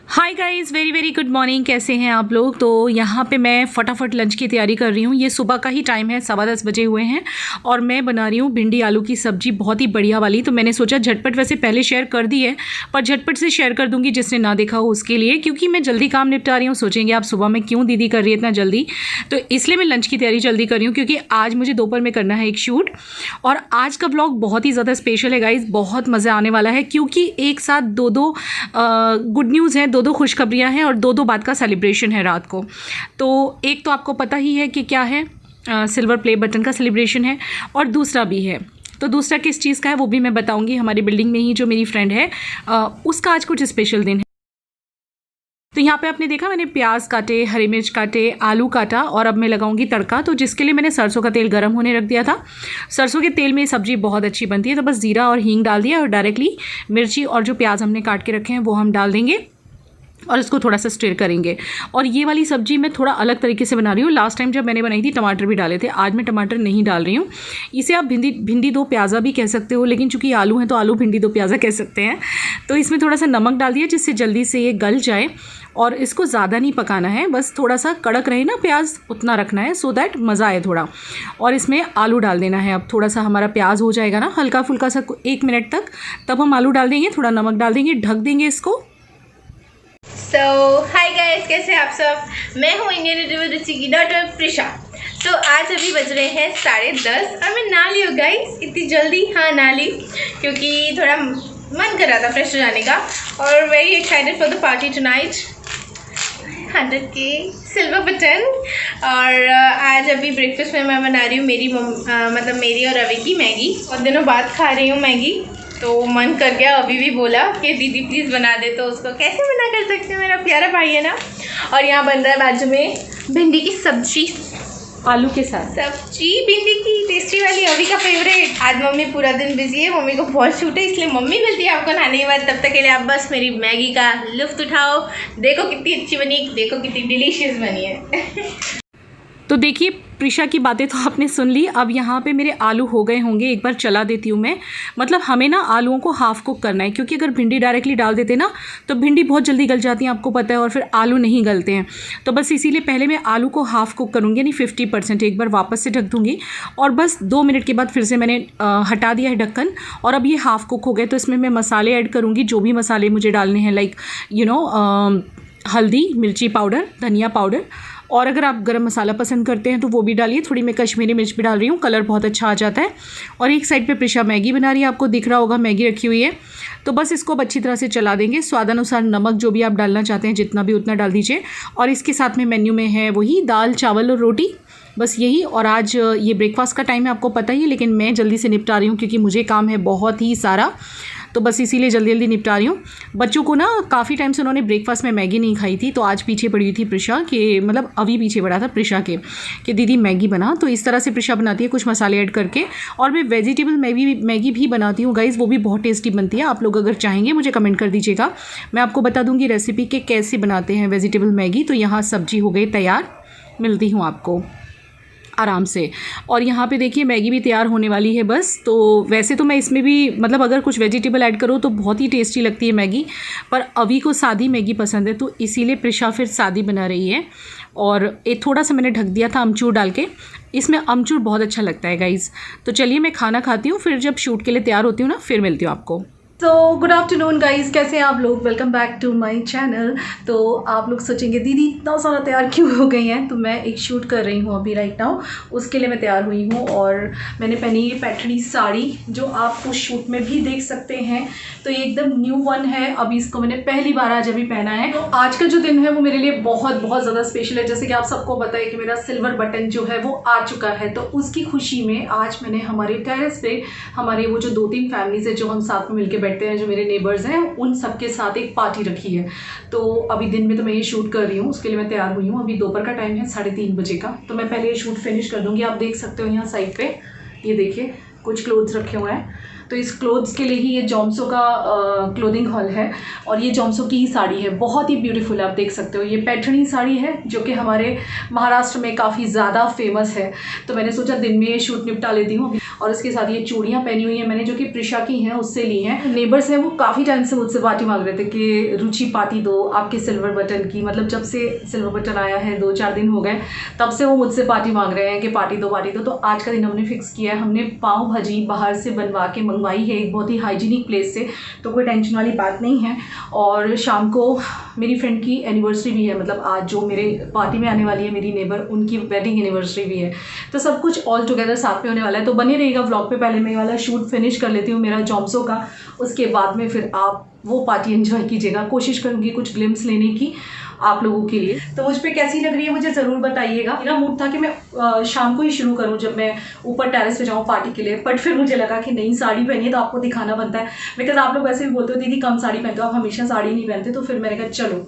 Hi guys, very very good morning. कैसे हैं आप लोग। तो यहाँ पे मैं फटाफट लंच की तैयारी कर रही हूँ। ये सुबह का ही टाइम है, 10:15 बजे हुए हैं और मैं बना रही हूँ भिंडी आलू की सब्ज़ी, बहुत ही बढ़िया वाली। तो मैंने सोचा झटपट, वैसे पहले शेयर कर दी है पर झटपट से शेयर कर दूँगी जिसने ना देखा हो उसके लिए, क्योंकि मैं जल्दी काम निपटा रही हूँ। सोचेंगे आप सुबह में क्यों दीदी कर रही है इतना जल्दी, तो इसलिए मैं लंच की तैयारी जल्दी कर रही हूँ क्योंकि आज मुझे दोपहर में करना है एक शूट। और आज का ब्लॉग बहुत ही ज़्यादा स्पेशल है गाइज़, बहुत मज़ा आने वाला है क्योंकि एक साथ दो गुड न्यूज़ हैं, दो खुशखबरियाँ हैं और दो बात का सेलिब्रेशन है रात को। तो एक तो आपको पता ही है कि क्या है, सिल्वर प्ले बटन का सेलिब्रेशन है और दूसरा भी है। तो दूसरा किस चीज़ का है वो भी मैं बताऊंगी। हमारी बिल्डिंग में ही जो मेरी फ्रेंड है उसका आज कुछ स्पेशल दिन है। तो यहाँ पे आपने देखा मैंने प्याज काटे, हरी मिर्च काटे, आलू काटा और अब मैं लगाऊंगी तड़का। तो जिसके लिए मैंने सरसों का तेल गर्म होने रख दिया था। सरसों के तेल में सब्ज़ी बहुत अच्छी बनती है। तो बस जीरा और हींग डाल दिया और डायरेक्टली मिर्ची और जो प्याज हमने काट के रखे हैं वो हम डाल देंगे और इसको थोड़ा सा स्टिर करेंगे। और ये वाली सब्ज़ी मैं थोड़ा अलग तरीके से बना रही हूँ। लास्ट टाइम जब मैंने बनाई थी टमाटर भी डाले थे, आज मैं टमाटर नहीं डाल रही हूँ। इसे आप भिंडी दो प्याज़ा भी कह सकते हो, लेकिन चूंकि आलू हैं तो आलू भिंडी दो प्याज़ा कह सकते हैं। तो इसमें थोड़ा सा नमक डाल दिया जिससे जल्दी से ये गल जाए और इसको ज़्यादा नहीं पकाना है, बस थोड़ा सा कड़क रहे ना प्याज, उतना रखना है सो दैट मज़ा आए थोड़ा। और इसमें आलू डाल देना है। अब थोड़ा सा हमारा प्याज हो जाएगा ना हल्का फुल्का सा 1 मिनट तक, तब हम आलू डाल देंगे, थोड़ा नमक डाल देंगे, ढक देंगे इसको। हाय गाइस, कैसे आप सब। मैं हूँ इंडियन रुचि की डॉटर प्रिशा। तो आज अभी बज रहे हैं 10:30 और मैं नहा ली हूँ गाइस इतनी जल्दी। हाँ, नहा ली क्योंकि थोड़ा मन कर रहा था फ्रेश हो जाने का और very excited for the party tonight 100K silver button. और आज अभी ब्रेकफास्ट में मैं बना रही हूँ मतलब मेरी और रवि की मैगी। और दिनों बाद खा रही हूँ मैगी, तो मन कर गया। अभी भी बोला कि दीदी प्लीज़ बना दे, तो उसको कैसे मना कर सकते हैं, मेरा प्यारा भाई है ना। और यहाँ बन रहा है बाजू में भिंडी की सब्जी आलू के साथ सब्जी, भिंडी की टेस्टी वाली, अभी का फेवरेट। आज मम्मी पूरा दिन बिजी है, मम्मी को बहुत छूट है, इसलिए मम्मी मिलती है आपको नहाने के बाद। तब तक के लिए आप बस मेरी मैगी का लुत्फ उठाओ। देखो कितनी अच्छी बनी, देखो कितनी डिलीशियस बनी है। तो देखिए प्रिशा की बातें तो आपने सुन ली। अब यहाँ पे मेरे आलू हो गए होंगे, एक बार चला देती हूँ मैं। मतलब हमें ना आलूओं को हाफ कुक करना है क्योंकि अगर भिंडी डायरेक्टली डाल देते ना तो भिंडी बहुत जल्दी गल जाती है, आपको पता है, और फिर आलू नहीं गलते हैं। तो बस इसीलिए पहले मैं आलू को हाफ कुक करूँगी, यानी 50%। एक बार वापस से ढक दूँगी और बस 2 मिनट के बाद फिर से मैंने हटा दिया है ढक्कन और अब ये हाफ कुक हो गए। तो इसमें मैं मसाले ऐड करूँगी, जो भी मसाले मुझे डालने हैं, लाइक हल्दी, मिर्ची पाउडर, धनिया पाउडर, और अगर आप गरम मसाला पसंद करते हैं तो वो भी डालिए। थोड़ी मैं कश्मीरी मिर्च भी डाल रही हूँ, कलर बहुत अच्छा आ जाता है। और एक साइड पे प्रिशा मैगी बना रही है, आपको दिख रहा होगा मैगी रखी हुई है। तो बस इसको अब अच्छी तरह से चला देंगे। स्वादानुसार नमक जो भी आप डालना चाहते हैं जितना भी उतना डाल दीजिए। और इसके साथ में मेन्यू में है वही दाल, चावल और रोटी, बस यही। और आज ये ब्रेकफास्ट का टाइम है, आपको पता ही है, लेकिन मैं जल्दी से निपटा रही हूँ क्योंकि मुझे काम है बहुत ही सारा, तो बस इसीलिए जल्दी जल्दी निपटा रही हूँ। बच्चों को ना काफ़ी टाइम से उन्होंने ब्रेकफास्ट में मैगी नहीं खाई थी, तो आज पीछे पड़ी हुई थी प्रिशा के, मतलब अभी पीछे पड़ा था प्रिशा के कि दीदी मैगी बना। तो इस तरह से प्रिशा बनाती है कुछ मसाले ऐड करके। और मैं वेजिटेबल मैगी भी बनाती हूँ गाइज़, वो भी बहुत टेस्टी बनती है। आप लोग अगर चाहेंगे मुझे कमेंट कर दीजिएगा, मैं आपको बता दूँगी रेसिपी के कैसे बनाते हैं वेजिटेबल मैगी। तो यहाँ सब्जी हो गई तैयार, मिलती हूँ आपको आराम से। और यहाँ पे देखिए मैगी भी तैयार होने वाली है बस। तो वैसे तो मैं इसमें भी मतलब अगर कुछ वेजिटेबल ऐड करो तो बहुत ही टेस्टी लगती है मैगी, पर अभी को सादी मैगी पसंद है, तो इसीलिए प्रिशा फिर सादी बना रही है। और एक थोड़ा सा मैंने ढक दिया था अमचूर डाल के, इसमें अमचूर बहुत अच्छा लगता है गाइज़। तो चलिए मैं खाना खाती हूँ, फिर जब शूट के लिए तैयार होती हूँ ना फिर मिलती हूँ आपको। तो गुड आफ्टरनून गाइज़, कैसे हैं आप लोग। Welcome back to my channel. तो आप लोग सोचेंगे दीदी इतना सारा तैयार क्यों हो गई हैं, तो मैं एक शूट कर रही हूँ अभी राइट नाउ, उसके लिए मैं तैयार हुई हूँ। और मैंने पहनी ये पैठनी साड़ी जो आप उस शूट में भी देख सकते हैं। तो ये एकदम न्यू वन है, अभी इसको मैंने पहली बार आज अभी पहना है। तो आज का जो दिन है वो मेरे लिए बहुत बहुत ज़्यादा स्पेशल है। जैसे कि आप सबको पता है कि मेरा सिल्वर बटन जो है वो आ चुका है, तो उसकी खुशी में आज मैंने हमारे टेरेस पे हमारे वो जो 2-3 फैमिलीज है जो हम साथ में मिलकर बैठते हैं, जो मेरे नेबर्स हैं, उन सबके साथ एक पार्टी रखी है। तो अभी दिन में तो मैं ये शूट कर रही हूँ, उसके लिए मैं तैयार हुई हूँ। अभी दोपहर का टाइम है 3:30 बजे का। तो मैं पहले ये शूट फिनिश कर दूँगी। आप देख सकते हो यहाँ साइड पे, ये देखिए कुछ क्लोथ्स रखे हुए हैं। तो इस क्लोथ्स के लिए ही ये जॉम्सो का क्लोथिंग हॉल है और ये जॉम्सो की ही साड़ी है, बहुत ही ब्यूटीफुल है। आप देख सकते हो ये पैठणी साड़ी है जो कि हमारे महाराष्ट्र में काफ़ी ज़्यादा फेमस है। तो मैंने सोचा दिन में ये शूट निपटा लेती हूँ। और इसके साथ ये चूड़ियाँ पहनी हुई हैं मैंने, जो कि प्रिशा की हैं, उससे ली हैं। नेबर्स हैं वो काफ़ी टाइम से मुझसे पार्टी मांग रहे थे कि रुचि पार्टी दो आपके सिल्वर बटन की। मतलब जब से सिल्वर बटन आया है 2-4 दिन हो गए, तब से वो मुझसे पार्टी मांग रहे हैं कि पार्टी दो पार्टी दो। तो आज का दिन हमने फिक्स किया है। हमने पाव भाजी बाहर से बनवा के मंगवाई है, एक बहुत ही हाइजीनिक प्लेस से, तो कोई टेंशन वाली बात नहीं है। और शाम को मेरी फ्रेंड की एनिवर्सरी भी है, मतलब आज जो मेरे पार्टी में आने वाली है मेरी नेबर, उनकी वेडिंग एनिवर्सरी भी है। तो सब कुछ ऑल टुगेदर साथ में होने वाला है। तो बने रहिएगा व्लॉग पे। पहले मैं ये वाला शूट फिनिश कर लेती हूँ मेरा जॉम्सो का, उसके बाद में फिर आप वो पार्टी एंजॉय कीजिएगा। कोशिश करूँगी कुछ ग्लिम्स लेने की आप लोगों के लिए। तो मुझ पे कैसी लग रही है मुझे ज़रूर बताइएगा। मेरा मूड था कि मैं शाम को ही शुरू करूं जब मैं ऊपर टेरेस पे जाऊं पार्टी के लिए, बट फिर मुझे लगा कि नहीं, साड़ी पहनी है तो आपको दिखाना बनता है। बिकॉज आप लोग वैसे भी बोलते हो दीदी कम साड़ी पहनते हो, आप हमेशा साड़ी नहीं पहनते। तो फिर मैंने कहा चलो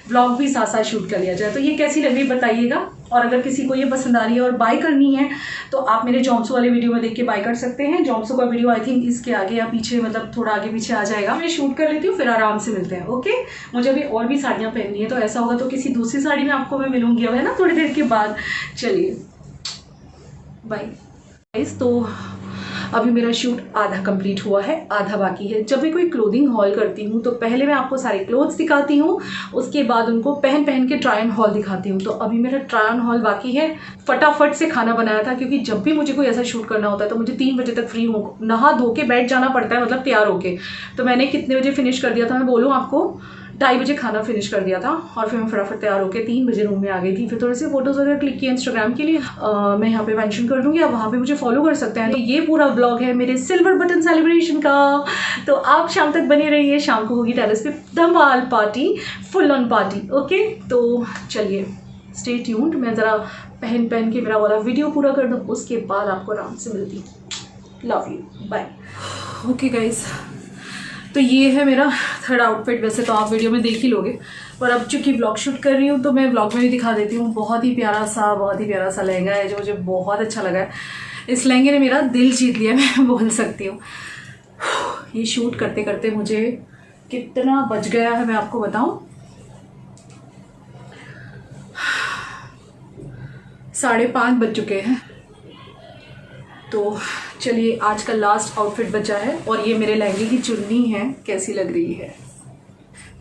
व्लॉग भी साथ साथ शूट कर लिया जाए। तो ये कैसी लग रही है बताइएगा। और अगर किसी को ये पसंद आ रही है और बाय करनी है तो आप मेरे जॉम्सो वाले वीडियो में देख के बाय कर सकते हैं। जॉम्सो का वीडियो आई थिंक इसके आगे या पीछे, मतलब थोड़ा आगे पीछे आ जाएगा। मैं शूट कर लेती हूँ फिर आराम से मिलते हैं। ओके, मुझे अभी और भी साड़ियाँ पहननी है, तो ऐसा होगा तो किसी दूसरी साड़ी में आपको मैं मिलूंगी अब, है ना, थोड़ी देर के बाद। चलिए बाय। तो अभी मेरा शूट आधा कंप्लीट हुआ है, आधा बाकी है। जब मैं कोई क्लोथिंग हॉल करती हूँ तो पहले मैं आपको सारे क्लोथ्स दिखाती हूँ, उसके बाद उनको पहन पहन के ट्राई ऑन हॉल दिखाती हूँ। तो अभी मेरा ट्राई ऑन हॉल बाकी है। फटाफट से खाना बनाया था, क्योंकि जब भी मुझे कोई ऐसा शूट करना होता है तो मुझे 3 बजे तक फ्री हो, नहा धो के बैठ जाना पड़ता है, मतलब तैयार होके। तो मैंने कितने बजे फिनिश कर दिया था, मैं बोलूँ आपको 2:30 बजे खाना फिनिश कर दिया था और फिर मैं फटाफट तैयार होकर 3 बजे रूम में आ गई थी। फिर थोड़े से फोटोज़ वगैरह क्लिक किए इंस्टाग्राम के लिए। मैं यहाँ पे मेंशन कर दूँगी, आप वहाँ पे मुझे फॉलो कर सकते हैं। तो ये पूरा ब्लॉग है मेरे सिल्वर बटन सेलिब्रेशन का। तो आप शाम तक बने रहिए, शाम को होगी टेरेस पे धमाल party, full on party. Okay, तो चलिए स्टे ट्यून्ड। मैं ज़रा पहन के मेरा वाला वीडियो पूरा कर दूँ, उसके बाद आपको आराम से मिलती हूँ। Love you, bye. Okay guys, तो ये है मेरा थर्ड आउटफिट। वैसे तो आप वीडियो में देख ही लोगे, पर अब चूंकि ब्लॉग शूट कर रही हूँ तो मैं ब्लॉग में भी दिखा देती हूँ। बहुत ही प्यारा सा लहंगा है जो मुझे बहुत अच्छा लगा है। इस लहंगे ने मेरा दिल जीत लिया, मैं बोल सकती हूँ। ये शूट करते करते मुझे कितना बज गया है मैं आपको बताऊँ, 5:30 बज चुके हैं। तो चलिए आज का लास्ट आउटफिट बचा है और ये मेरे लहंगे की चुन्नी है, कैसी लग रही है।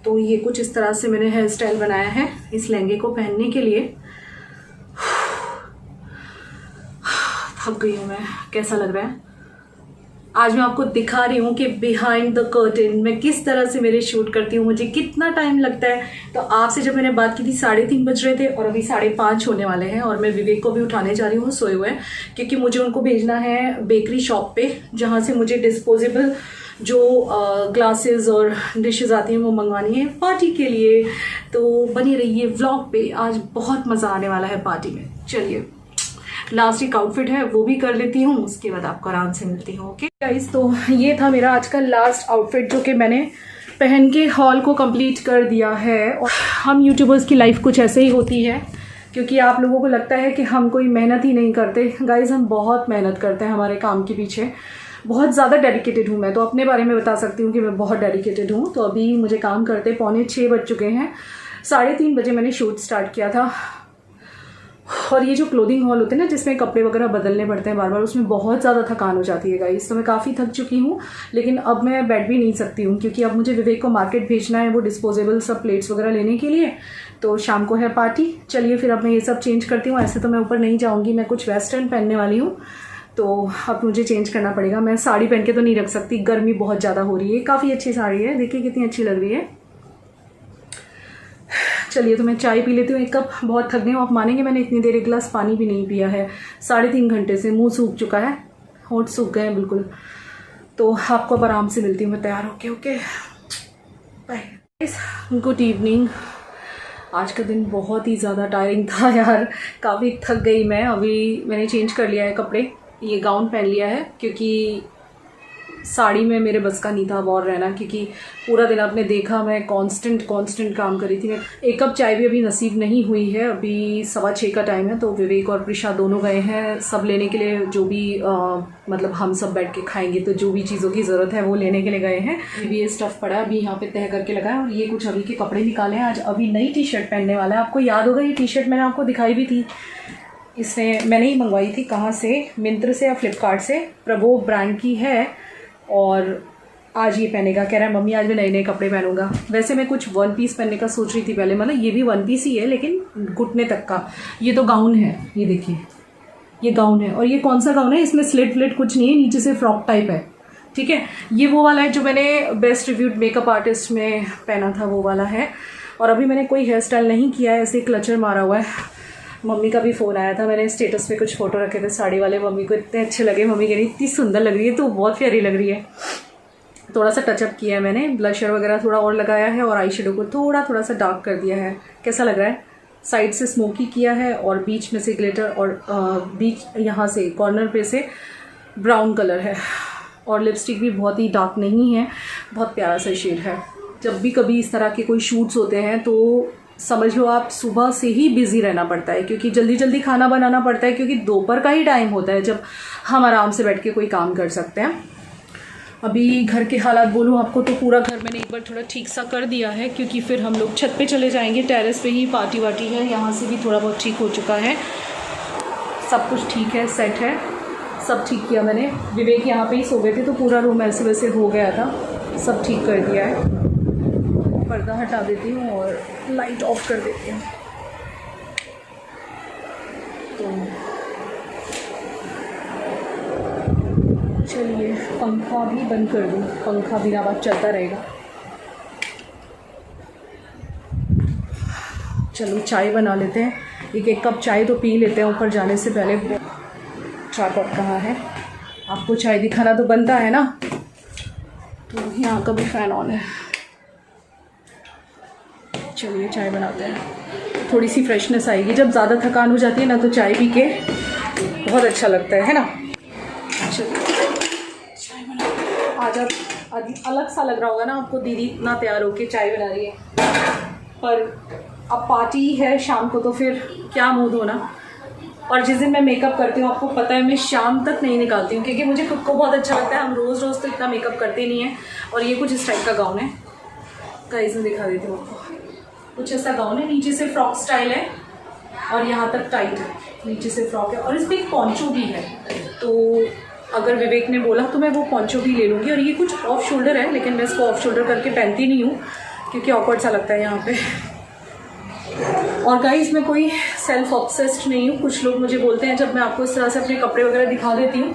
तो ये कुछ इस तरह से मैंने हेयर स्टाइल बनाया है इस लहंगे को पहनने के लिए। थक गई हूँ मैं, कैसा लग रहा है। आज मैं आपको दिखा रही हूँ कि बिहाइंड द कर्टेन मैं किस तरह से मेरे शूट करती हूँ, मुझे कितना टाइम लगता है। तो आपसे जब मैंने बात की थी 3:30 बज रहे थे और अभी 5:30 होने वाले हैं। और मैं विवेक को भी उठाने जा रही हूँ, सोए हुए, क्योंकि मुझे उनको भेजना है बेकरी शॉप पे, जहाँ से मुझे डिस्पोजेबल जो ग्लासेस और डिशेस आती हैं वो मंगवानी है पार्टी के लिए। तो बनी रहिए व्लॉग पे, आज बहुत मज़ा आने वाला है पार्टी में। चलिए लास्ट एक आउटफिट है वो भी कर लेती हूँ, उसके बाद आपको आराम से मिलती हूँ। ओके गाइस, तो ये था मेरा आज का लास्ट आउटफिट जो कि मैंने पहन के हॉल को कंप्लीट कर दिया है। और हम यूट्यूबर्स की लाइफ कुछ ऐसे ही होती है, क्योंकि आप लोगों को लगता है कि हम कोई मेहनत ही नहीं करते। गाइस हम बहुत मेहनत करते हैं हमारे काम के पीछे, बहुत ज़्यादा डेडिकेटेड हूँ मैं। तो अपने बारे में बता सकती हूँ कि मैं बहुत डेडिकेटेड हूँ। तो अभी मुझे काम करते 5:45 बज चुके हैं। 3:30 बजे मैंने शूट स्टार्ट किया था। और ये जो क्लोथिंग हॉल होते हैं ना, जिसमें कपड़े वगैरह बदलने पड़ते हैं बार बार, उसमें बहुत ज़्यादा थकान हो जाती है गाइस। तो मैं काफ़ी थक चुकी हूँ, लेकिन अब मैं बैठ भी नहीं सकती हूँ, क्योंकि अब मुझे विवेक को मार्केट भेजना है वो डिस्पोजेबल सब प्लेट्स वगैरह लेने के लिए। तो शाम को है पार्टी। चलिए फिर अब मैं ये सब चेंज करती हूँ। ऐसे तो मैं ऊपर नहीं जाऊँगी, मैं कुछ वेस्टर्न पहनने वाली हूँ, तो अब मुझे चेंज करना पड़ेगा। मैं साड़ी पहन के तो नहीं रख सकती, गर्मी बहुत ज़्यादा हो रही है। काफ़ी अच्छी साड़ी है, देखिए कितनी अच्छी लग रही है। चलिए तो मैं चाय पी लेती हूँ 1 कप, बहुत थक गई हूँ। आप मानेंगे मैंने इतनी देर 1 गिलास पानी भी नहीं पिया है। 3.5 घंटे से मुंह सूख चुका है, होंठ सूख गए हैं बिल्कुल। तो आपको अब आराम से मिलती हूँ मैं तैयार होके। Okay bye. Good evening. आज का दिन बहुत ही ज़्यादा टायरिंग था यार, काफ़ी थक गई मैं। अभी मैंने चेंज कर लिया है कपड़े, ये गाउन पहन लिया है, क्योंकि साड़ी में मेरे बस का नहीं था और रहना, क्योंकि पूरा दिन आपने देखा मैं कांस्टेंट काम कर रही थी। मैं एक कप चाय भी अभी नसीब नहीं हुई है। अभी 6:15 का टाइम है, तो विवेक और प्रिशा दोनों गए हैं सब लेने के लिए, जो भी मतलब हम सब बैठ के खाएंगे तो जो भी चीज़ों की ज़रूरत है वो लेने के लिए गए हैं। अभी ये स्टफ़ पड़ा है, अभी यहाँ पे तह करके लगाया, और ये कुछ अभी के कपड़े निकाले हैं। आज अभी नई टी शर्ट पहनने वाला है। आपको याद होगा ये टी शर्ट मैंने आपको दिखाई भी थी, इसने मैंने ही मंगवाई थी, कहाँ से, मिंत्र से या फ्लिपकार्ट से, प्रभो ब्रांड की है। और आज ये पहनेगा, कह रहा है मम्मी आज मैं नए नए कपड़े पहनूंगा। वैसे मैं कुछ वन पीस पहनने का सोच रही थी पहले, मतलब ये भी वन पीस ही है लेकिन घुटने तक का। ये तो गाउन है, ये देखिए ये गाउन है। और ये कौन सा गाउन है, इसमें स्लिट कुछ नहीं है, नीचे से फ्रॉक टाइप है, ठीक है। ये वो वाला है जो मैंने बेस्ट रिव्यूड मेकअप आर्टिस्ट में पहना था, वो वाला है। और अभी मैंने कोई हेयर स्टाइल नहीं किया है, ऐसे क्लचर मारा हुआ है। मम्मी का भी फ़ोन आया था, मैंने स्टेटस पे कुछ फ़ोटो रखे थे साड़ी वाले, मम्मी को इतने अच्छे लगे। मम्मी कह रही इतनी सुंदर लग रही है, तो बहुत प्यारी लग रही है। थोड़ा सा टचअप किया है मैंने, ब्लशर वगैरह थोड़ा और लगाया है, और आई शेडो को थोड़ा सा डार्क कर दिया है। कैसा लग रहा है? साइड से स्मोकी किया है, और बीच में से ग्लिटर, और बीच यहाँ से कॉर्नर पे से ब्राउन कलर है। और लिपस्टिक भी बहुत ही डार्क नहीं है, बहुत प्यारा सा शेड है। जब भी कभी इस तरह के कोई शूट्स होते हैं तो समझ लो आप सुबह से ही बिज़ी रहना पड़ता है, क्योंकि जल्दी खाना बनाना पड़ता है, क्योंकि दोपहर का ही टाइम होता है जब हम आराम से बैठ के कोई काम कर सकते हैं। अभी घर के हालात बोलूँ आपको तो पूरा घर मैंने एक बार थोड़ा ठीक सा कर दिया है, क्योंकि फिर हम लोग छत पे चले जाएंगे, टेरेस पे ही पार्टी वार्टी है। यहाँ से भी थोड़ा बहुत ठीक हो चुका है, सब कुछ ठीक है, सेट है, सब ठीक किया मैंने। विवेक यहाँ पे ही सो गए थे तो पूरा रूम ऐसे वैसे हो गया था, सब ठीक कर दिया है। पर्दा हटा देती हूँ और लाइट ऑफ कर देती हूँ। तो चलिए पंखा भी बंद कर दूँ, पंखा बिना बात चलता रहेगा। चलो चाय बना लेते हैं, एक कप चाय तो पी लेते हैं ऊपर जाने से पहले। ट्राइपॉड कहाँ है, आपको चाय दिखाना तो बनता है ना। तो यहाँ का भी फ़ैन ऑन है। चलिए चाय बनाते हैं, थोड़ी सी फ्रेशनेस आएगी। जब ज़्यादा थकान हो जाती है ना तो चाय पी के बहुत अच्छा लगता है ना। चलिए चाय बनाते हैं। आज अलग सा लग रहा होगा ना आपको, दीदी इतना तैयार होके चाय बना रही है, पर अब पार्टी है शाम को तो फिर क्या मूड होना। और जिस दिन मैं मेकअप करती हूँ आपको पता है मैं शाम तक नहीं निकालती हूँ, क्योंकि मुझे खुद को बहुत अच्छा लगता है। हम रोज़ तो इतना मेकअप करते नहीं हैं। और ये कुछ इस टाइप का गाउन है, गाइस मैं दिखा देती हूँ आपको। कुछ ऐसा गाउन है, नीचे से फ्रॉक स्टाइल है और यहाँ तक टाइट है, नीचे से फ्रॉक है, और इस पर एक पॉन्चो भी है। तो अगर विवेक ने बोला तो मैं वो पॉन्चो भी ले लूँगी। और ये कुछ ऑफ शोल्डर है, लेकिन मैं इसको ऑफ शोल्डर करके पहनती नहीं हूँ, क्योंकि ऑकवर्ड सा लगता है यहाँ पे। और गाइस मैं कोई सेल्फ ऑब्सेस्ड नहीं हूँ। कुछ लोग मुझे बोलते हैं, जब मैं आपको इस तरह से अपने कपड़े वगैरह दिखा देती हूँ,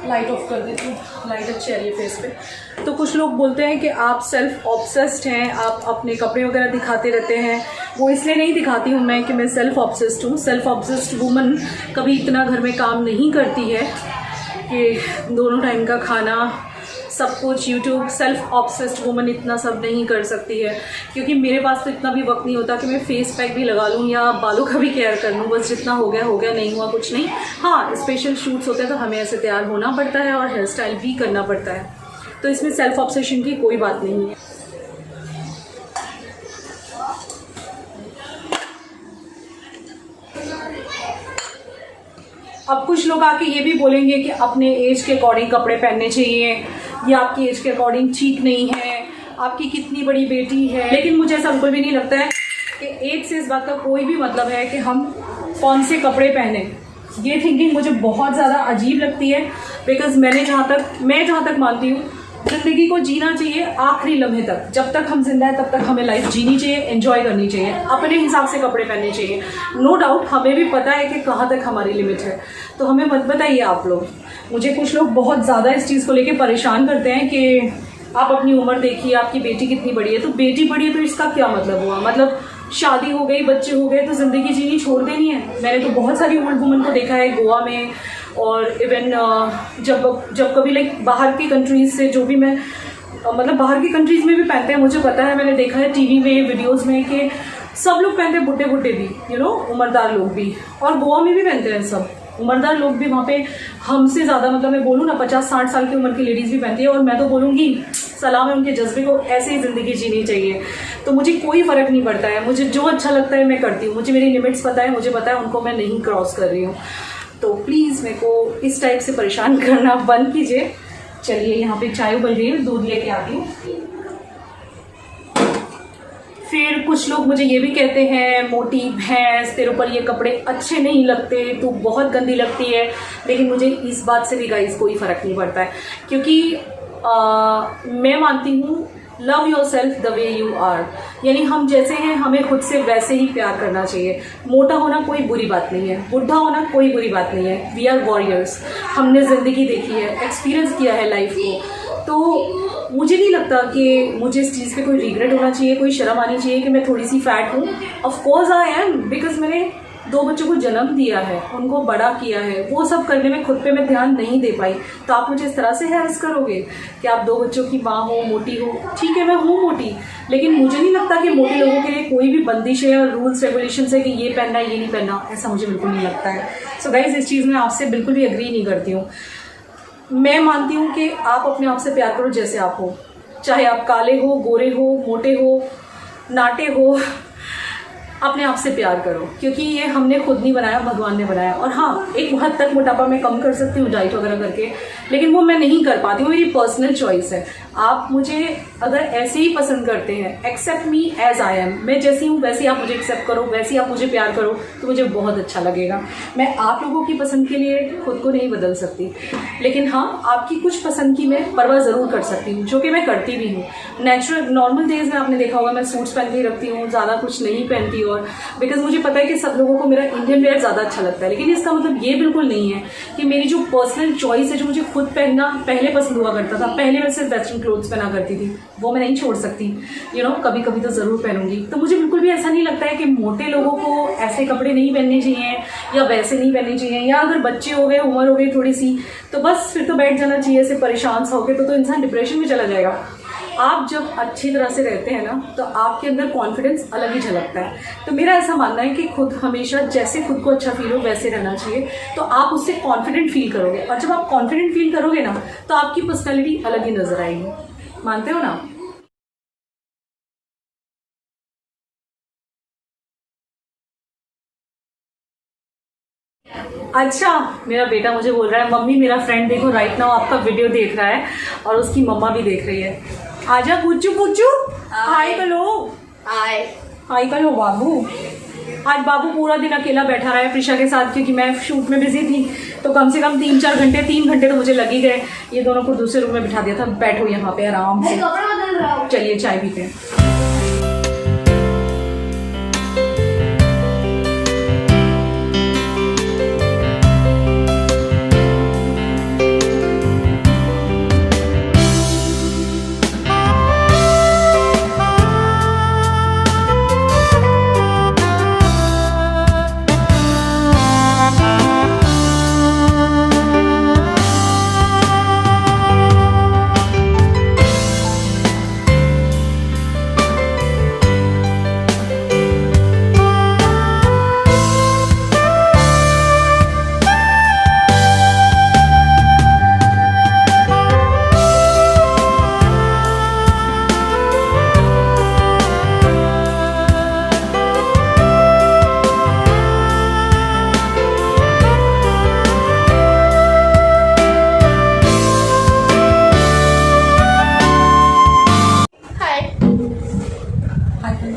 लाइट ऑफ कर देती हूँ, लाइट अच्छी आ रही है फेस पे, तो कुछ लोग बोलते हैं कि आप सेल्फ ऑब्सेस्ड हैं, आप अपने कपड़े वगैरह दिखाते रहते हैं। वो इसलिए नहीं दिखाती हूँ मैं कि मैं सेल्फ ऑब्सेस्ड हूँ। सेल्फ ऑब्सेस्ड वुमन कभी इतना घर में काम नहीं करती है कि दोनों टाइम का खाना, सब कुछ, यूट्यूब। सेल्फ ऑब्सेस्ड वुमन इतना सब नहीं कर सकती है, क्योंकि मेरे पास तो इतना भी वक्त नहीं होता कि मैं फेस पैक भी लगा लूँ या बालों का भी केयर कर लूँ। बस जितना हो गया, नहीं हुआ कुछ नहीं। हाँ, स्पेशल शूट्स होते हैं तो हमें ऐसे तैयार होना पड़ता है और हेयर स्टाइल भी करना पड़ता है, तो इसमें सेल्फ ऑब्सेशन की कोई बात नहीं है। अब कुछ लोग आके ये भी बोलेंगे कि अपने एज के अकॉर्डिंग कपड़े पहनने चाहिए, या आपकी एज के अकॉर्डिंग ठीक नहीं है, आपकी कितनी बड़ी बेटी है। लेकिन मुझे ऐसा बिल्कुल भी नहीं लगता है कि एज से इस बात का कोई भी मतलब है कि हम कौन से कपड़े पहने। ये थिंकिंग मुझे बहुत ज़्यादा अजीब लगती है, बिकॉज मैं जहाँ तक मानती हूँ, ज़िंदगी को जीना चाहिए आखिरी लम्हे तक। जब तक हम जिंदा है तब तक हमें लाइफ जीनी चाहिए, एंजॉय करनी चाहिए, अपने हिसाब से कपड़े पहनने चाहिए। नो डाउट हमें भी पता है कि कहाँ तक हमारी लिमिट है, तो हमें मत बताइए आप लोग। मुझे कुछ लोग बहुत ज़्यादा इस चीज़ को लेके परेशान करते हैं कि आप अपनी उम्र देखिए, आपकी बेटी कितनी बड़ी है। तो बेटी बड़ी है तो इसका क्या मतलब हुआ? मतलब शादी हो गई, बच्चे हो गए तो ज़िंदगी जीनी छोड़ देनी है? मैंने तो बहुत सारी ओल्ड वुमन को देखा है गोवा में, और इवन जब कभी लाइक बाहर की कंट्रीज़ से, जो भी मैं मतलब बाहर की कंट्रीज़ में भी पहनते हैं, मुझे पता है, मैंने देखा है टीवी में, वीडियोज़ में, कि सब लोग पहनते हैं, बुड्ढे भी, उम्रदार लोग भी, और गोवा में भी पहनते हैं सब। उम्रदार लोग भी वहाँ पे हमसे ज़्यादा, मतलब मैं बोलूँ ना 50-60 साल की उम्र की लेडीज़ भी पहनती है, और मैं तो बोलूँगी सलाम है उनके जज्बे को, ऐसे ही ज़िंदगी जीनी चाहिए। तो मुझे कोई फ़र्क नहीं पड़ता है, मुझे जो अच्छा लगता है मैं करती हूँ, मुझे मेरी लिमिट्स पता है, मुझे पता है उनको मैं नहीं क्रॉस कर रही हूँ। तो प्लीज़ मेरे को इस टाइप से परेशान करना बंद कीजिए। चलिए यहाँ पे चाय उबल रही है, दूध लेके आती हूँ। फिर कुछ लोग मुझे ये भी कहते हैं, मोटी भैंस, तेरे ऊपर ये कपड़े अच्छे नहीं लगते, तू बहुत गंदी लगती है। लेकिन मुझे इस बात से भी गाइस कोई फ़र्क नहीं पड़ता है, क्योंकि मैं मानती हूँ love yourself the way you are, यानी हम जैसे हैं हमें खुद से वैसे ही प्यार करना चाहिए। मोटा होना कोई बुरी बात नहीं है, बुढ़ा होना कोई बुरी बात नहीं है। वी आर वॉरियर्स, हमने ज़िंदगी देखी है, एक्सपीरियंस किया है लाइफ को। तो मुझे नहीं लगता कि मुझे इस चीज़ पे कोई रिग्रेट होना चाहिए, कोई शर्म आनी चाहिए कि मैं थोड़ी सी फैट हूँ। Of course I am, because मैंने 2 बच्चों को जन्म दिया है, उनको बड़ा किया है, वो सब करने में खुद पे मैं ध्यान नहीं दे पाई। तो आप मुझे इस तरह से हैरेस करोगे कि आप 2 बच्चों की माँ हो, मोटी हो। ठीक है, मैं हूँ मोटी, लेकिन मुझे नहीं लगता कि मोटे लोगों के लिए कोई भी बंदिश है या रूल्स रेगुलेशन है कि ये पहनना है ये नहीं पहनना, ऐसा मुझे बिल्कुल नहीं लगता है। सो गाइज, इस चीज़ में आपसे बिल्कुल भी एग्री नहीं करती हूँ। मैं मानती हूँ कि आप अपने आप से प्यार करो जैसे आप हो, चाहे आप काले हो, गोरे हो, मोटे हो, नाटे हो, अपने आप से प्यार करो, क्योंकि ये हमने खुद नहीं बनाया, भगवान ने बनाया। और हाँ, एक हद तक मोटापा मैं कम कर सकती हूँ डाइट वगैरह करके, लेकिन वो मैं नहीं कर पाती हूँ, मेरी पर्सनल चॉइस है। आप मुझे अगर ऐसे ही पसंद करते हैं, accept me as I am, मैं जैसी हूँ वैसे आप मुझे एक्सेप्ट करो, वैसे आप मुझे प्यार करो, तो मुझे बहुत अच्छा लगेगा। मैं आप लोगों की पसंद के लिए खुद को नहीं बदल सकती, लेकिन हाँ, आपकी कुछ पसंद की मैं परवाह ज़रूर कर सकती हूँ, जो कि मैं करती भी हूँ। नेचुरल नॉर्मल डेज में आपने देखा होगा मैं सूट्स पहन के ही रखती हूँ, ज़्यादा कुछ नहीं पहनती, और बिकॉज मुझे पता है कि सब लोगों को मेरा इंडियन वेयर ज़्यादा अच्छा लगता है। लेकिन इसका मतलब ये बिल्कुल नहीं है कि मेरी जो पर्सनल चॉइस है, जो मुझे खुद पहनना पहले पसंद हुआ करता था, पहले मैं सिर्फ वेस्टर्न क्लोथ्स पहना करती थी, वो मैं नहीं छोड़ सकती। कभी कभी तो ज़रूर पहनूंगी। तो मुझे बिल्कुल भी ऐसा नहीं लगता है कि मोटे लोगों को ऐसे कपड़े नहीं पहनने चाहिए या वैसे नहीं पहनने चाहिए, या अगर बच्चे हो गए, उम्र हो गई थोड़ी सी, तो बस फिर तो बैठ जाना चाहिए ऐसे परेशान सा होकर, तो इंसान डिप्रेशन में चला जाएगा। आप जब अच्छी तरह से रहते हैं ना, तो आपके अंदर कॉन्फिडेंस अलग ही झलकता है। तो मेरा ऐसा मानना है कि खुद हमेशा जैसे खुद को अच्छा फील हो वैसे रहना चाहिए, तो आप उससे कॉन्फिडेंट फील करोगे, और जब आप कॉन्फिडेंट फील करोगे ना, तो आपकी पर्सनैलिटी अलग ही नजर आएगी। मानते हो ना? अच्छा, मेरा बेटा मुझे बोल रहा है, मम्मी मेरा फ्रेंड देखो राइट नाउ आपका वीडियो देख रहा है, और उसकी मम्मा भी देख रही है। आजा पुच्चू पुच्चू, हाय करो, हाय करो बाबू। आज बाबू पूरा दिन अकेला बैठा रहा है प्रिशा के साथ, क्योंकि मैं शूट में बिजी थी, तो कम से कम 3-4 घंटे, 3 घंटे तो मुझे लग ही गए। ये दोनों को दूसरे रूम में बिठा दिया था, बैठो यहाँ पे आराम से। चलिए चाय पीते हैं।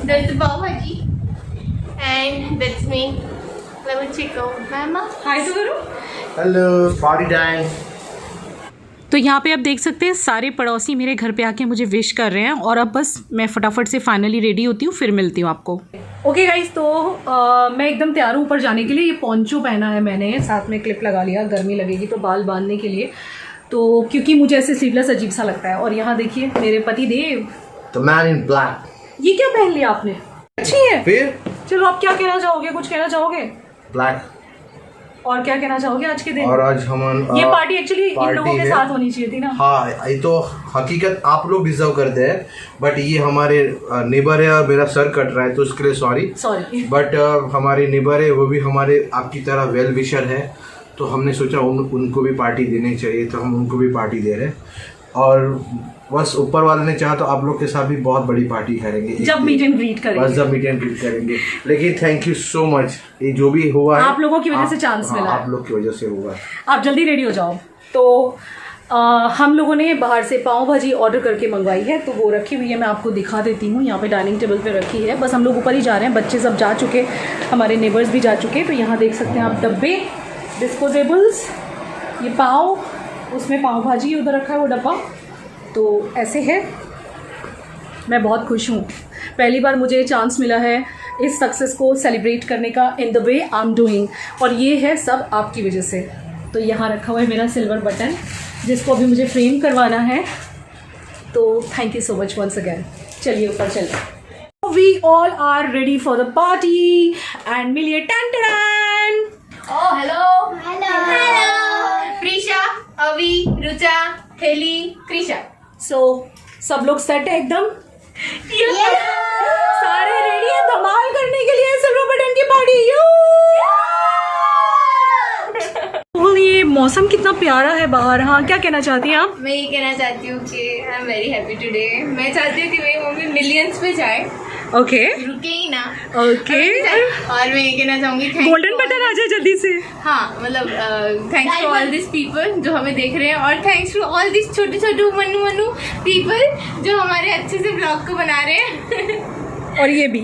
That's the pav bhaji, and that's me, Level Chico. Mama. हाय तो करो। Hello, party time. तो यहाँ पे आप देख सकते हैं सारे पड़ोसी मेरे घर पे आके मुझे विश कर रहे हैं, और अब बस मैं फटाफट से फाइनली रेडी होती हूँ, फिर मिलती हूँ आपको। ओके गाइस, तो मैं एकदम तैयार हूँ ऊपर जाने के लिए। ये पोंचो पहना है मैंने, साथ में क्लिप लगा लिया, गर्मी लगेगी तो बाल बांधने के लिए, तो क्योंकि मुझे ऐसे स्लीवलेस अजीब सा लगता है। और यहाँ देखिए मेरे पति देव, द मैन इन ब्लैक। ये क्या पहन लिया आपने? अच्छी है। फिर चलो, आप क्या कहना चाहोगे? कुछ कहना चाहोगे? ब्लैक। और क्या कहना चाहोगे आज के दिन? और आज हम ये पार्टी एक्चुअली इन लोगों के साथ होनी चाहिए थी ना। हाँ, ये तो हकीकत आप लोग डिजर्व करते हैं, बट ये हमारे नेबर है और मेरा सर कट रहा है, तो उसके लिए सॉरी। सॉरी। बट हमारे नेबर है, वो भी हमारे आपकी तरह वेल विशर है, तो हमने सोचा उनको भी पार्टी देनी चाहिए, तो हम उनको भी पार्टी दे रहे हैं। और बस ऊपर वाले ने चाहा तो आप लोग के साथ भी बहुत बड़ी पार्टी करेंगे जब मीट एंड ग्रीट करेंगे। बस जब मीट एंड ग्रीट करेंगे। लेकिन थैंक यू सो मच, ये जो भी हुआ है आप लोगों की वजह से चांस मिला, आप लोग की वजह से हुआ। आप जल्दी रेडी हो जाओ। तो हम लोगों ने बाहर से पाव भाजी ऑर्डर करके मंगवाई है, तो वो रखी हुई है, मैं आपको दिखा देती हूँ। यहाँ पे डाइनिंग टेबल पे रखी है, बस हम लोग ऊपर ही जा रहे हैं, बच्चे सब जा चुके, हमारे नेबर्स भी जा चुके। तो यहाँ देख सकते हैं आप डब्बे, डिस्पोजेबल्स, ये पाव, उसमें पाव भाजी उधर रखा है वो डब्बा। तो ऐसे है, मैं बहुत खुश हूँ, पहली बार मुझे चांस मिला है इस सक्सेस को सेलिब्रेट करने का in the way I am doing, और ये है सब आपकी वजह से। तो यहाँ रखा हुआ है मेरा सिल्वर बटन, जिसको अभी मुझे फ्रेम करवाना है। तो thank you so much once again. चलिए ऊपर चलते। We all are ready for the party and मिलिए टन टन। Oh hello hello, Prisha, Avi, Rucha, heli, क्रिशा। सो सब लोग सेट है एकदम? सारे रेडी है धमाल करने के लिए सिल्वर बटन की पार्टी। ये मौसम कितना प्यारा है बाहर। हाँ, क्या कहना चाहती हैं आप? मैं ये कहना चाहती हूँ कि I am very happy today. मैं चाहती हूँ कि मेरी मम्मी मिलियंस पे जाए, ओके रुके ही ना। ओके, और मैं ये कहना चाहूँगी गोल्डन बटन आ जाए जल्दी से। हाँ, मतलब thanks to all this people जो हमें देख रहे हैं, और थैंक्स टू ऑल दिस छोटे छोटे मनु पीपल जो हमारे अच्छे से ब्लॉग को बना रहे हैं। और ये भी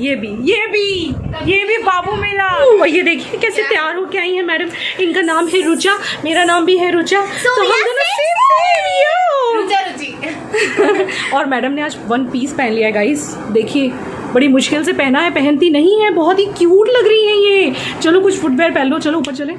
बाबू मेरा। और ये देखिए कैसे तैयार होके आई है मैडम, इनका नाम है रुचा, मेरा नाम भी है रुचा। तो हम दोनों रुचा रुचि। और मैडम ने आज वन पीस पहन लिया है गाइस, देखिए बड़ी मुश्किल से पहना है, पहनती नहीं है, बहुत ही क्यूट लग रही है ये। चलो कुछ फुटवेयर पहन लो, चलो ऊपर चले।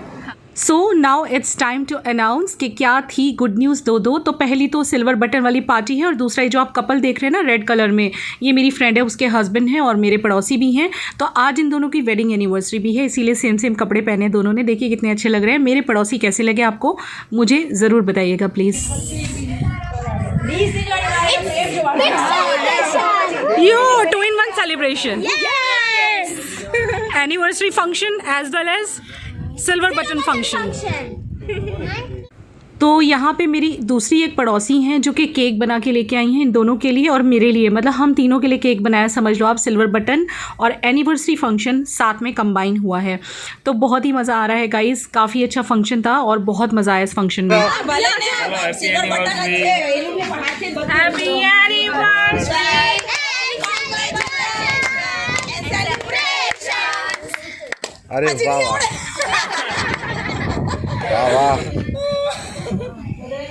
So now it's time to announce कि क्या थी गुड न्यूज़ दो। तो पहली तो सिल्वर बटन वाली पार्टी है, और दूसरा ये जो आप कपल देख रहे हैं ना रेड कलर में, ये मेरी फ्रेंड है, उसके हस्बैंड हैं और मेरे पड़ोसी भी हैं। तो आज इन दोनों की वेडिंग एनिवर्सरी भी है, इसीलिए सेम कपड़े पहने दोनों ने। देखिए कितने अच्छे लग रहे हैं। मेरे पड़ोसी कैसे लगे आपको मुझे ज़रूर बताइएगा please. Yo 2-in-1 celebration. Yes. Anniversary function as well as silver button function. तो यहाँ पे मेरी दूसरी एक पड़ोसी हैं जो कि केक बना के लेके आई हैं इन दोनों के लिए और मेरे लिए, मतलब हम तीनों के लिए केक बनाया, समझ लो आप। सिल्वर बटन और एनिवर्सरी फंक्शन साथ में कंबाइन हुआ है, तो बहुत ही मज़ा आ रहा है गाइस। काफ़ी अच्छा फंक्शन था और बहुत मज़ा आया इस फंक्शन में। अरे वाह वाह वाह,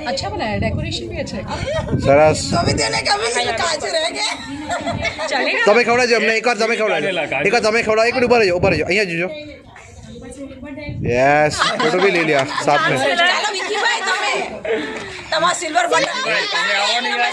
अच्छा बनाया, डेकोरेशन भी अच्छा है। सरस चलेगा। તમે ખવડાવજો અમને એકવાર, તમે ખવડાવજો એકવાર, તમે ખવડાવો। એક મિનિટ ऊपर रहो, અહીંયા જોજો। यस, फोटो भी ले लिया साथ में। ચાલો વિકીભાઈ, તમે તમારા સિલ્વર બટન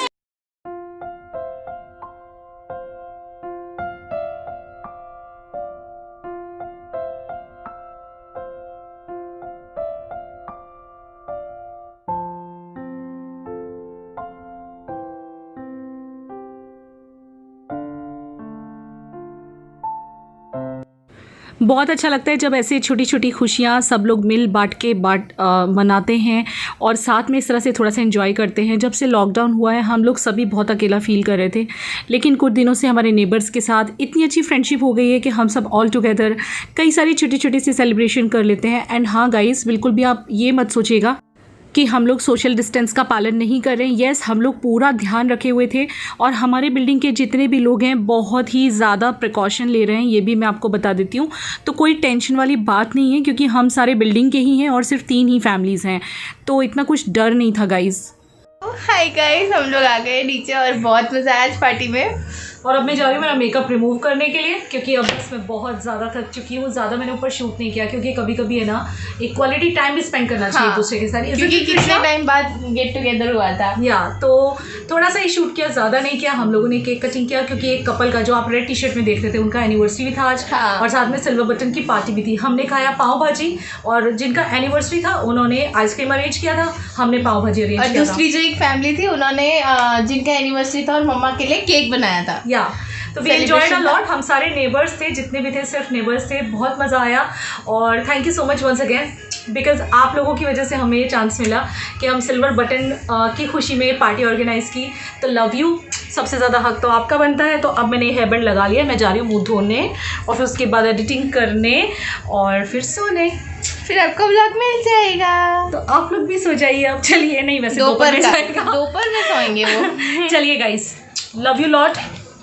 बहुत अच्छा लगता है जब ऐसे छोटी छोटी खुशियाँ सब लोग मिल बांट के मनाते हैं और साथ में इस तरह से थोड़ा सा एंजॉय करते हैं। जब से लॉकडाउन हुआ है हम लोग सभी बहुत अकेला फील कर रहे थे, लेकिन कुछ दिनों से हमारे नेबर्स के साथ इतनी अच्छी फ्रेंडशिप हो गई है कि हम सब ऑल टुगेदर कई सारी छोटी छोटी सी सेलिब्रेशन कर लेते हैं। एंड हाँ गाइस, बिल्कुल भी आप ये मत सोचिएगा कि हम लोग सोशल डिस्टेंस का पालन नहीं कर रहे हैं। येस, हम लोग पूरा ध्यान रखे हुए थे और हमारे बिल्डिंग के जितने भी लोग हैं बहुत ही ज़्यादा प्रिकॉशन ले रहे हैं, ये भी मैं आपको बता देती हूँ। तो कोई टेंशन वाली बात नहीं है क्योंकि हम सारे बिल्डिंग के ही हैं और सिर्फ 3 ही फैमिलीज़ हैं, तो इतना कुछ डर नहीं था गाइज़। हाय गाइस, हम लोग आ गए नीचे और बहुत मज़ा आया आज पार्टी में। और अब मैं जा रही हूँ मेरा मेकअप रिमूव करने के लिए क्योंकि अब बस मैं बहुत ज़्यादा थक चुकी हूँ। ज़्यादा मैंने ऊपर शूट नहीं किया क्योंकि कभी कभी है ना एक क्वालिटी टाइम भी स्पेंड करना चाहिए दूसरे के साथ, क्योंकि कितने टाइम बाद गेट टुगेदर हुआ था। या तो थोड़ा सा ही शूट किया, ज़्यादा नहीं किया। हम लोगों ने केक कटिंग किया क्योंकि एक कपल का जो आप रेड टी शर्ट में देख रहे थे उनका एनिवर्सरी भी था आज। और साथ में सिल्वर बटन की पार्टी भी थी। हमने खाया पाव भाजी और जिनका एनिवर्सरी था उन्होंने आइसक्रीम अरेंज किया था, हमने पाव भाजी अरेंज किया था। और दूसरी जो एक फैमिली थी उन्होंने जिनका एनिवर्सरी था और मम्मा के लिए केक बनाया था। या तो वी एंजॉयड अ लॉट। हम सारे नेबर्स थे, जितने भी थे सिर्फ नेबर्स थे, बहुत मज़ा आया और thank you so much once again. Because आप लोगों की वजह से हमें ये चांस मिला कि हम सिल्वर बटन की खुशी में पार्टी ऑर्गेनाइज़ की। तो लव यू, सबसे ज़्यादा हक तो आपका बनता है। तो अब मैंने हेयर बैंड लगा लिया, मैं जा रही हूँ मुँह धोने और फिर उसके बाद एडिटिंग करने और फिर सोने। फिर आपको व्लॉग मिल जाएगा। तो आप लोग भी सो जाइए अब। चलिए, नहीं वैसे दोपहर में का, जाएगा। दोपहर में सोएंगे वो। चलिए गाइस, लव यू लॉट,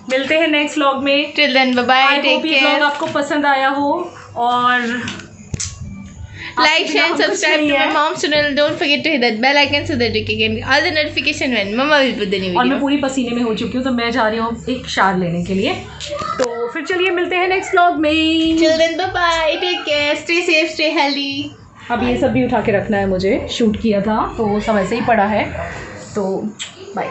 मिलते हैं नेक्स्ट व्लॉग में। Till then bye bye, I take hope ये व्लॉग केयर, आपको पसंद आया हो और like, share and subscribe to my mom's channel. Don't forget to hit that bell icon so that you can get all the notification when mama will put the new और मैं video. पूरी पसीने में हो चुकी हूँ, तो मैं जा रही हूँ एक शार लेने के लिए। तो फिर चलिए मिलते हैं नेक्स्ट व्लॉग में। Till then bye bye, take care, stay safe, stay healthy. अब ये सब भी उठा के रखना है, मुझे शूट किया था तो सब ऐसे ही पड़ा है। तो बाय।